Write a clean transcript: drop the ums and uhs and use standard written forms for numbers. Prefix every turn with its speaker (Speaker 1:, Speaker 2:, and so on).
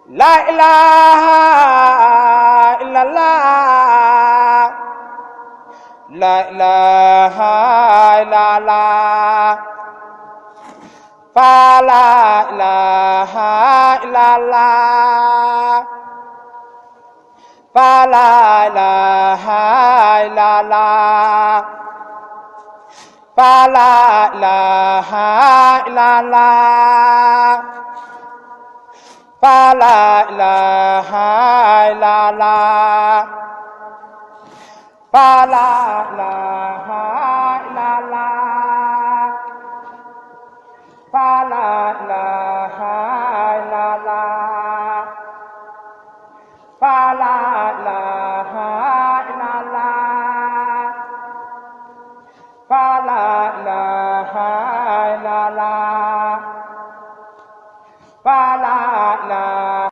Speaker 1: La ilaha illallah La ilaha illallah Fa la ilaha illallah Fa la ilaha illallah Fa la ilaha illallah Fa la ilaha illallah Fa la ilaha illallah Fa la